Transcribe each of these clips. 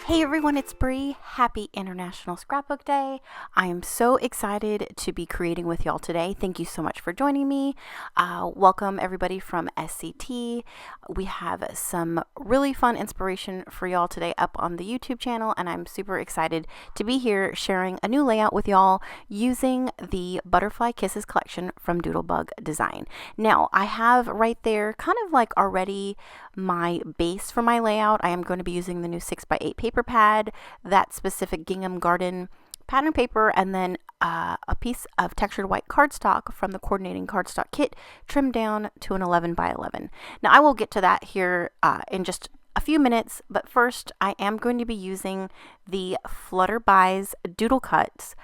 Hey everyone, it's Bree. Happy International Scrapbook Day. I am so excited to be creating with y'all today. Thank you so much for joining me. Welcome everybody from SCT. We have some really fun inspiration for y'all today up on the YouTube channel, and I'm super excited to be here sharing a new layout with y'all using the Butterfly Kisses collection from Doodlebug Design. Now, I have right there kind of like already my base for my layout. I am going to be using the new 6x8 paper pad, that specific gingham garden pattern paper, and then a piece of textured white cardstock from the coordinating cardstock kit trimmed down to an 11 by 11. Now I will get to that here in just a few minutes, but first I am going to be using the Flutterby's Doodle Cuts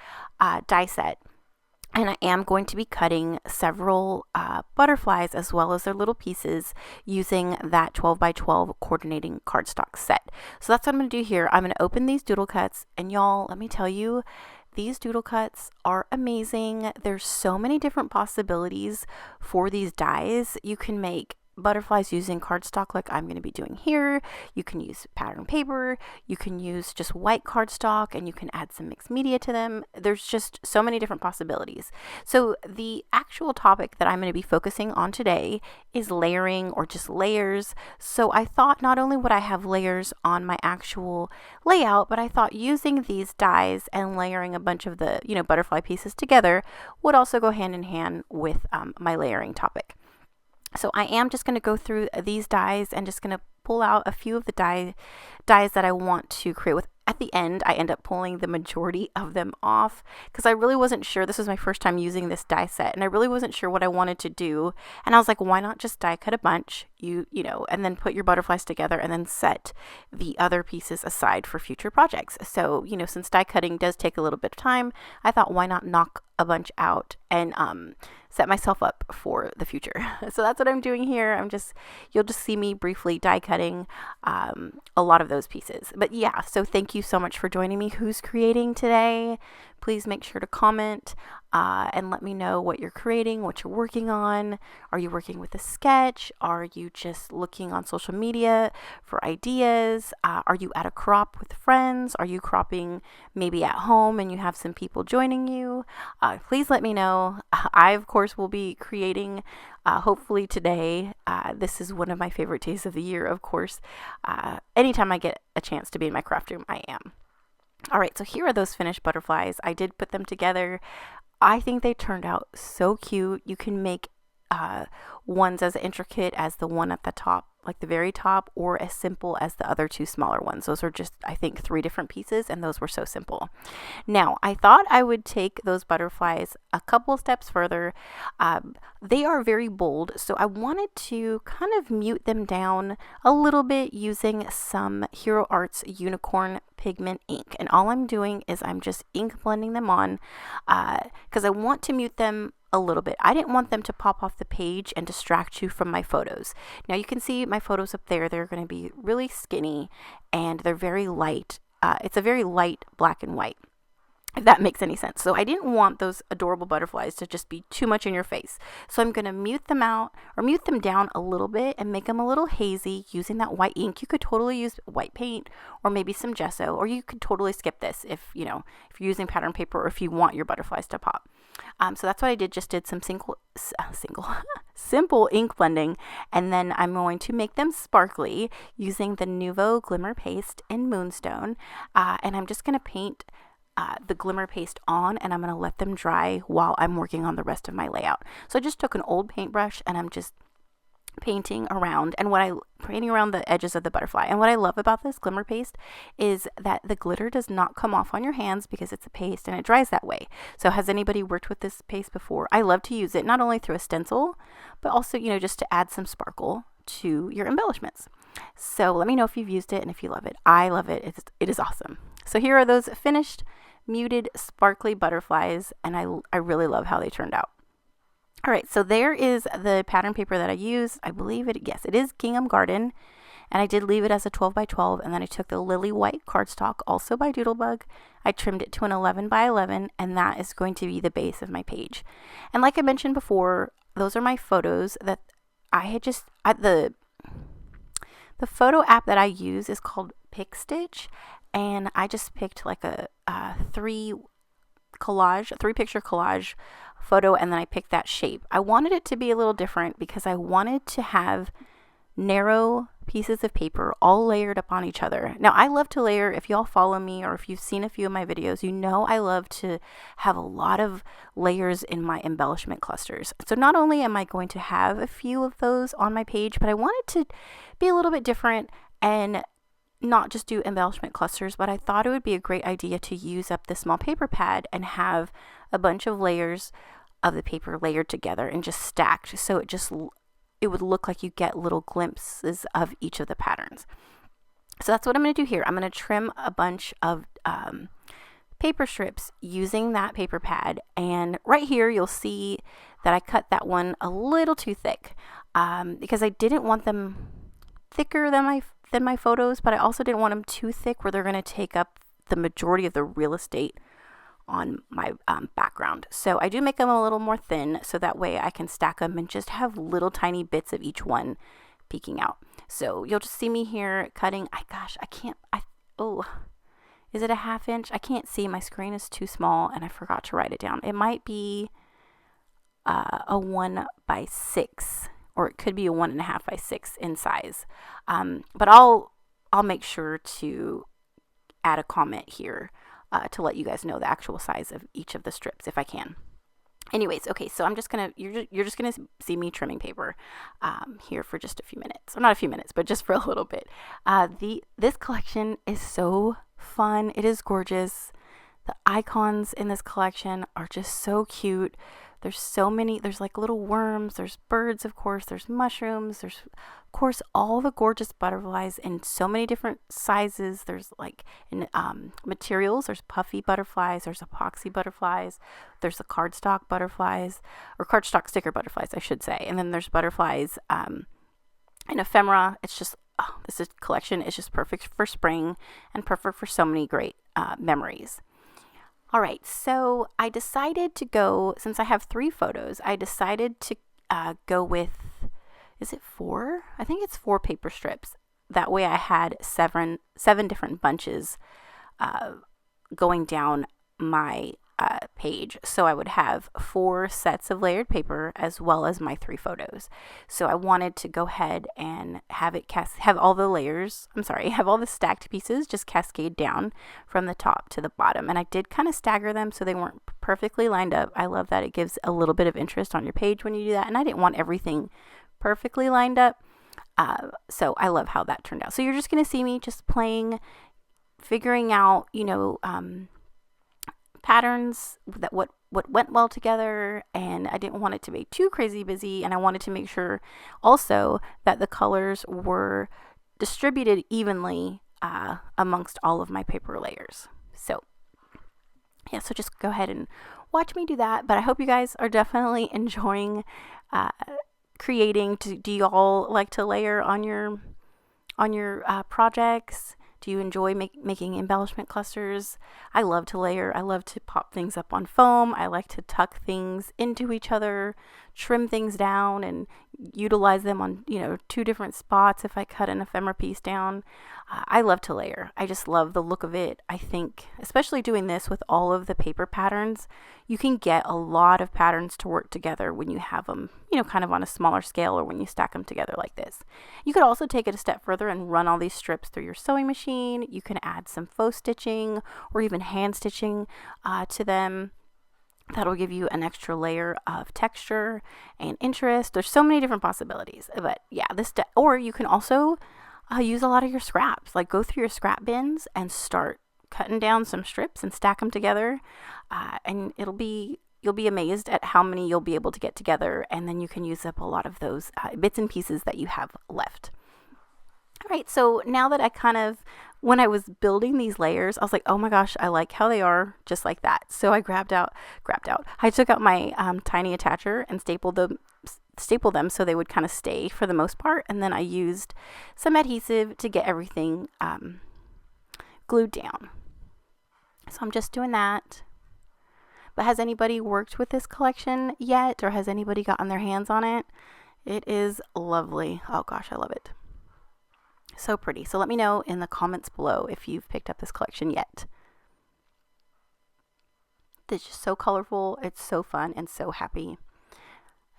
die set. And I am going to be cutting several butterflies as well as their little pieces using that 12 by 12 coordinating cardstock set. So that's what I'm going to do here. I'm going to open these doodle cuts, and y'all, let me tell you, these doodle cuts are amazing. There's so many different possibilities for these dies. You can make butterflies using cardstock like I'm going to be doing here. You can use pattern paper, you can use just white cardstock, and you can add some mixed media to them. There's just so many different possibilities. So the actual topic that I'm going to be focusing on today is layering, or just layers. So I thought not only would I have layers on my actual layout, but I thought using these dies and layering a bunch of the butterfly pieces together would also go hand in hand with my layering topic. So I am just going to go through these dies and just going to pull out a few of the dies that I want to create with. At the end, I end up pulling the majority of them off because I really wasn't sure. This was my first time using this die set, and I really wasn't sure what I wanted to do. And I was like, why not just die cut a bunch, and then put your butterflies together and then set the other pieces aside for future projects. So, since die cutting does take a little bit of time, I thought, why not knock a bunch out and set myself up for the future. So that's what I'm doing here. You'll just see me briefly die cutting a lot of those pieces. But yeah, so thank you so much for joining me. Who's creating today? Please make sure to comment and let me know what you're creating, what you're working on. Are you working with a sketch? Are you just looking on social media for ideas? Are you at a crop with friends? Are you cropping maybe at home and you have some people joining you? Please let me know. I, of course, will be creating hopefully today. This is one of my favorite days of the year, of course. Anytime I get a chance to be in my craft room, I am. All right, so here are those finished butterflies. I did put them together. I think they turned out so cute. You can make ones as intricate as the one at the top, like the very top, or as simple as the other two smaller ones. Those are just, I think, 3 different pieces, and those were so simple. Now, I thought I would take those butterflies a couple steps further. They are very bold, so I wanted to kind of mute them down a little bit using some Hero Arts Unicorn pigment ink. And all I'm doing is I'm just ink blending them on because I want to mute them a little bit. I didn't want them to pop off the page and distract you from my photos. Now you can see my photos up there. They're going to be really skinny and they're very light. It's a very light black and white, if that makes any sense. So I didn't want those adorable butterflies to just be too much in your face. So I'm going to mute them out, or mute them down a little bit and make them a little hazy using that white ink. You could totally use white paint or maybe some gesso, or you could totally skip this if you're using pattern paper or if you want your butterflies to pop. So that's what I did. Just did some simple ink blending, and then I'm going to make them sparkly using the Nuvo Glimmer Paste in Moonstone, and I'm just going to paint the glimmer paste on, and I'm going to let them dry while I'm working on the rest of my layout. So I just took an old paintbrush and I'm just painting around the edges of the butterfly. And what I love about this glimmer paste is that the glitter does not come off on your hands because it's a paste and it dries that way. So has anybody worked with this paste before? I love to use it not only through a stencil, but also, just to add some sparkle to your embellishments. So let me know if you've used it and if you love it. I love it. It is awesome. So here are those finished muted sparkly butterflies, and I really love how they turned out. All right, so there is the pattern paper that I used. I believe it is Gingham Garden, and I did leave it as a 12 by 12, and then I took the Lily White cardstock, also by Doodlebug. I trimmed it to an 11 by 11, and that is going to be the base of my page. And like I mentioned before, those are my photos that I had the photo app that I use is called PicStitch, and I just picked like a three picture collage photo, and then I picked that shape. I wanted it to be a little different because I wanted to have narrow pieces of paper all layered up on each other. Now, I love to layer. If y'all follow me or if you've seen a few of my videos, you know I love to have a lot of layers in my embellishment clusters. So not only am I going to have a few of those on my page, but I wanted to be a little bit different and not just do embellishment clusters, but I thought it would be a great idea to use up the small paper pad and have a bunch of layers of the paper layered together and just stacked, so it would look like you get little glimpses of each of the patterns. So that's what I'm going to do here. I'm going to trim a bunch of paper strips using that paper pad, and right here you'll see that I cut that one a little too thick because I didn't want them thicker than my photos, but I also didn't want them too thick where they're going to take up the majority of the real estate on my background. So I do make them a little more thin so that way I can stack them and just have little tiny bits of each one peeking out. So you'll just see me here cutting. Is it a 1/2 inch? I can't see. My screen is too small and I forgot to write it down. It might be a 1/6, or it could be a 1.5/6 in size. But I'll make sure to add a comment here to let you guys know the actual size of each of the strips if I can. Anyways, okay, so you're just gonna see me trimming paper here for just a few minutes, or not a few minutes, but just for a little bit. This collection is so fun. It is gorgeous. The icons in this collection are just so cute. There's so many. There's like little worms. There's birds, of course. There's mushrooms. There's, of course, all the gorgeous butterflies in so many different sizes. There's like in materials. There's puffy butterflies. There's epoxy butterflies. There's the cardstock butterflies, or cardstock sticker butterflies, I should say. And then there's butterflies in ephemera. It's just this collection is just perfect for spring and perfect for so many great memories. All right, so I decided to go, since I have 3 photos, I decided to go with, is it 4? I think it's 4 paper strips. That way I had seven different bunches going down my page. So I would have 4 sets of layered paper as well as my 3 photos. So I wanted to go ahead and have all the stacked pieces just cascade down from the top to the bottom. And I did kind of stagger them so they weren't perfectly lined up. I love that it gives a little bit of interest on your page when you do that. And I didn't want everything perfectly lined up. So I love how that turned out. So you're just going to see me just playing, figuring out, patterns that what went well together, and I didn't want it to be too crazy busy, and I wanted to make sure also that the colors were distributed evenly amongst all of my paper layers. So yeah, so just go ahead and watch me do that. But I hope you guys are definitely enjoying creating. Do you all like to layer on your projects? Do you enjoy making embellishment clusters? I love to layer. I love to pop things up on foam. I like to tuck things into each other, trim things down, and utilize them on 2 different spots if I cut an ephemera piece down. I love to layer. I just love the look of it. I think, especially doing this with all of the paper patterns, you can get a lot of patterns to work together when you have them, kind of on a smaller scale, or when you stack them together like this. You could also take it a step further and run all these strips through your sewing machine. You can add some faux stitching or even hand stitching to them. That'll give you an extra layer of texture and interest. There's so many different possibilities. But yeah, or you can also use a lot of your scraps. Like go through your scrap bins and start cutting down some strips and stack them together. And you'll be amazed at how many you'll be able to get together. And then you can use up a lot of those bits and pieces that you have left. All right, so now that when I was building these layers, I was like, oh my gosh, I like how they are just like that. So I I took out my tiny attacher and stapled them so they would kind of stay for the most part. And then I used some adhesive to get everything glued down. So I'm just doing that. But has anybody worked with this collection yet, or has anybody gotten their hands on it? It is lovely. Oh gosh, I love it. So pretty. So let me know in the comments below if you've picked up this collection yet. It's just so colorful. It's so fun and so happy.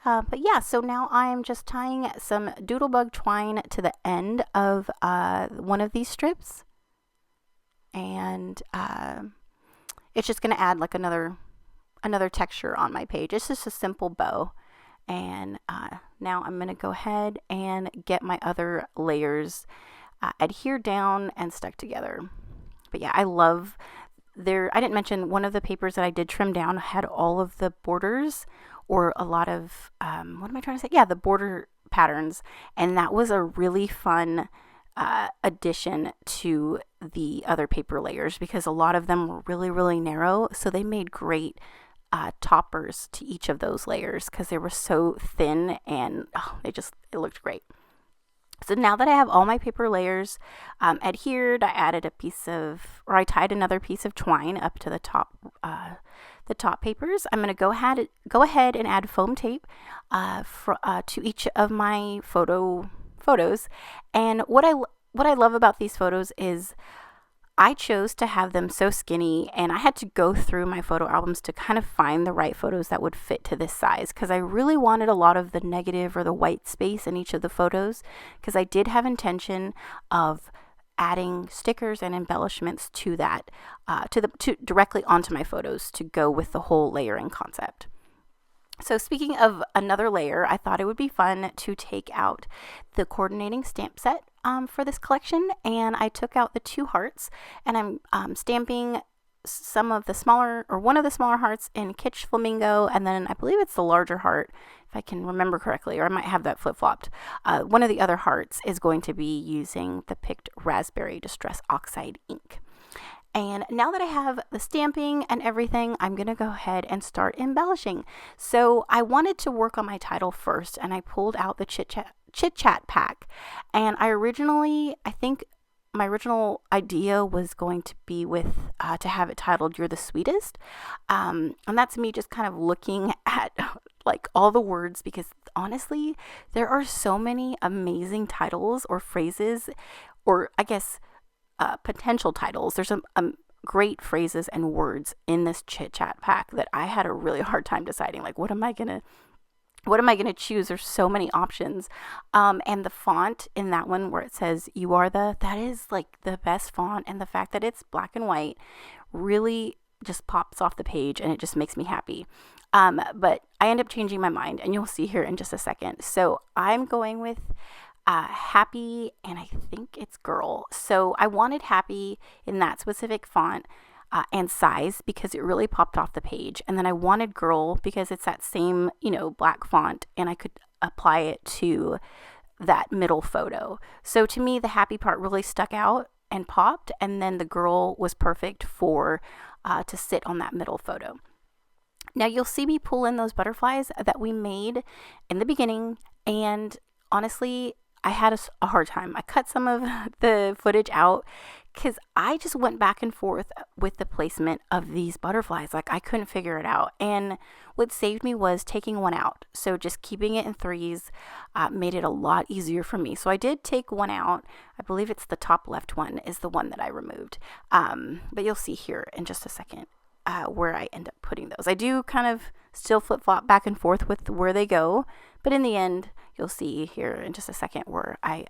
But yeah, so now I'm just tying some Doodlebug twine to the end of one of these strips. And it's just going to add like another texture on my page. It's just a simple bow. And now I'm going to go ahead and get my other layers adhered down and stuck together. But yeah, I love I didn't mention one of the papers that I did trim down had all of the borders, or a lot of, what am I trying to say? Yeah, the border patterns. And that was a really fun addition to the other paper layers, because a lot of them were really, really narrow. So they made great toppers to each of those layers because they were so thin, and it looked great. So now that I have all my paper layers adhered, I tied another piece of twine up to the top papers. I'm going to go ahead and add foam tape to each of my photos. And what I love about these photos is I chose to have them so skinny, and I had to go through my photo albums to kind of find the right photos that would fit to this size, because I really wanted a lot of the negative or the white space in each of the photos, because I did have intention of adding stickers and embellishments to that, directly onto my photos to go with the whole layering concept. So speaking of another layer, I thought it would be fun to take out the coordinating stamp set for this collection, and I took out the 2 hearts, and I'm stamping one of the smaller hearts in Kitsch Flamingo, and then I believe it's the larger heart, if I can remember correctly, or I might have that flip-flopped. One of the other hearts is going to be using the Picked Raspberry Distress Oxide ink. And now that I have the stamping and everything, I'm going to go ahead and start embellishing. So I wanted to work on my title first, and I pulled out the Chit Chat pack. And I think my original idea was going to be to have it titled "You're the Sweetest." And that's me just kind of looking at like all the words, because honestly, there are so many amazing titles or phrases, or I guess potential titles. There's some great phrases and words in this Chit Chat pack that I had a really hard time deciding, like, what am I gonna choose? There's so many options. And the font in that one where it says that is like the best font, and the fact that it's black and white really just pops off the page, and it just makes me happy. But I end up changing my mind, and you'll see here in just a second. So I'm going with Happy, and I think it's Girl. So I wanted Happy in that specific font and size, because it really popped off the page. And then I wanted Girl because it's that same, black font, and I could apply it to that middle photo. So to me, the Happy part really stuck out and popped, and then the Girl was perfect for to sit on that middle photo. Now you'll see me pull in those butterflies that we made in the beginning, and honestly, I had a hard time. I cut some of the footage out because I just went back and forth with the placement of these butterflies. Like, I couldn't figure it out. And what saved me was taking one out. So just keeping it in 3s made it a lot easier for me. So I did take one out. I believe it's the top left one is the one that I removed. But you'll see here in just a second where I end up putting those. I do kind of still flip-flop back and forth with where they go. But in the end, you'll see here in just a second where I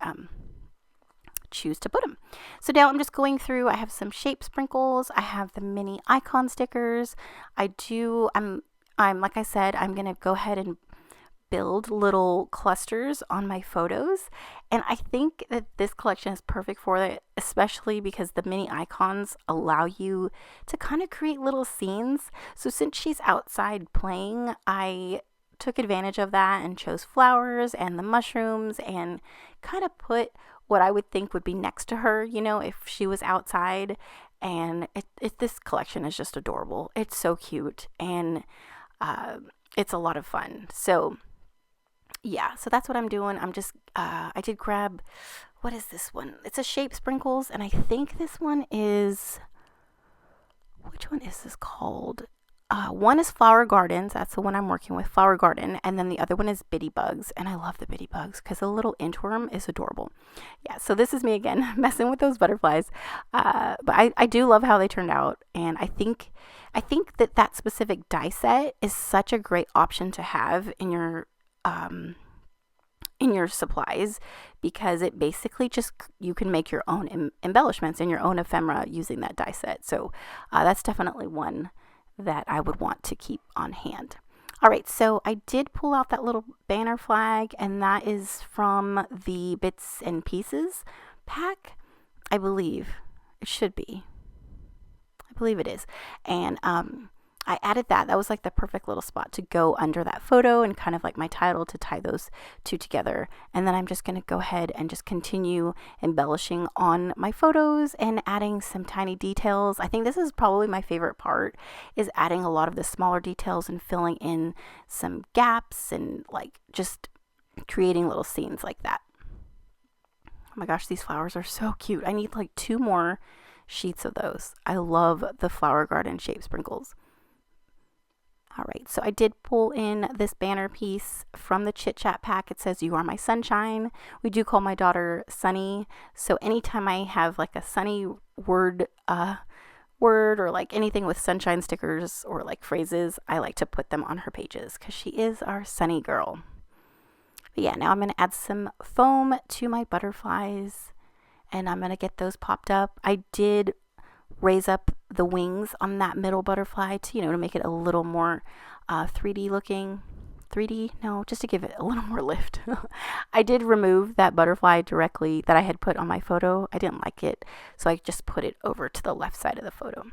choose to put them. So now I'm just going through. I have some shape sprinkles. I have the mini icon stickers. I'm like I said, I'm going to go ahead and build little clusters on my photos. And I think that this collection is perfect for it, especially because the mini icons allow you to kind of create little scenes. So since she's outside playing, I took advantage of that and chose flowers and the mushrooms and kind of put what I would think would be next to her, if she was outside. And this collection is just adorable. It's so cute, and it's a lot of fun. So yeah, so that's what I'm doing. I'm just, I did grab, what is this one? It's a shape sprinkles, and I think this one is, which one is this called? one is Flower Gardens. That's the one I'm working with, Flower Garden. And then the other one is Bitty Bugs. And I love the Bitty Bugs because the little inchworm is adorable. Yeah, so this is me again messing with those butterflies. But I do love how they turned out. And I think that specific die set is such a great option to have in your supplies, because it basically just, you can make your own embellishments and your own ephemera using that die set. So that's definitely one that I would want to keep on hand. All right, so I did pull out that little banner flag, and that is from the Bits and Pieces pack. I believe it should be. I believe it is. And I added that. That was like the perfect little spot to go under that photo and kind of like my title to tie those two together. And then I'm just going to go ahead and just continue embellishing on my photos and adding some tiny details. I think this is probably my favorite part, is adding a lot of the smaller details and filling in some gaps and like just creating little scenes like that. Oh my gosh, these flowers are so cute. I need like 2 more sheets of those. I love the Flower Garden shape sprinkles. All right, so I did pull in this banner piece from the Chit Chat pack. It says, "You are my sunshine." We do call my daughter Sunny, so anytime I have like a Sunny word or like anything with sunshine stickers or like phrases, I like to put them on her pages because she is our sunny girl. But yeah, now I'm going to add some foam to my butterflies, and I'm going to get those popped up. I did raise up the wings on that middle butterfly to, to make it a little more 3D looking. 3D? No, just to give it a little more lift. I did remove that butterfly directly that I had put on my photo. I didn't like it, so I just put it over to the left side of the photo.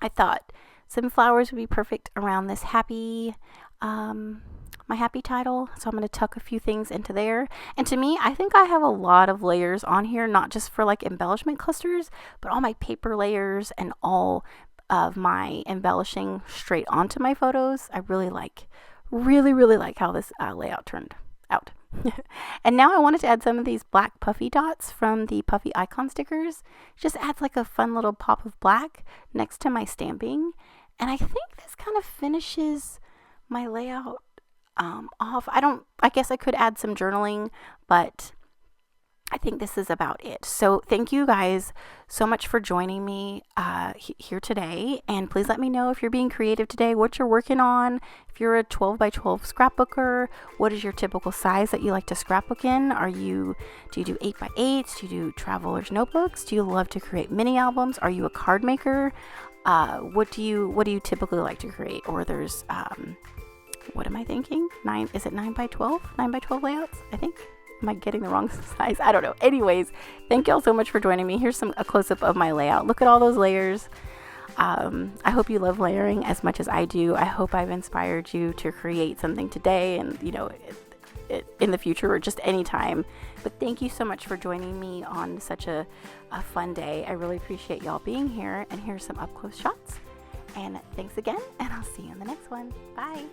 I thought some flowers would be perfect around this happy, my happy title, so I'm going to tuck a few things into there. And to me, I think I have a lot of layers on here, not just for like embellishment clusters, but all my paper layers and all of my embellishing straight onto my photos. I really like how this layout turned out. And now I wanted to add some of these black puffy dots from the puffy icon stickers. Just adds like a fun little pop of black next to my stamping. And I think this kind of finishes my layout off. I guess I could add some journaling, but I think this is about it. So thank you guys so much for joining me here today. And please let me know if you're being creative today, what you're working on. If you're a 12 by 12 scrapbooker, what is your typical size that you like to scrapbook in? Do you do 8 by 8s? Do you do traveler's notebooks? Do you love to create mini albums? Are you a card maker? What do you typically like to create? Or there's what am I thinking? Is it 9 by 12? 9 by 12 layouts, I think. Am I getting the wrong size? I don't know. Anyways, thank y'all so much for joining me. Here's a close-up of my layout. Look at all those layers. I hope you love layering as much as I do. I hope I've inspired you to create something today and, in the future or just anytime. But thank you so much for joining me on such a fun day. I really appreciate y'all being here. And here's some up-close shots. And thanks again, and I'll see you in the next one. Bye.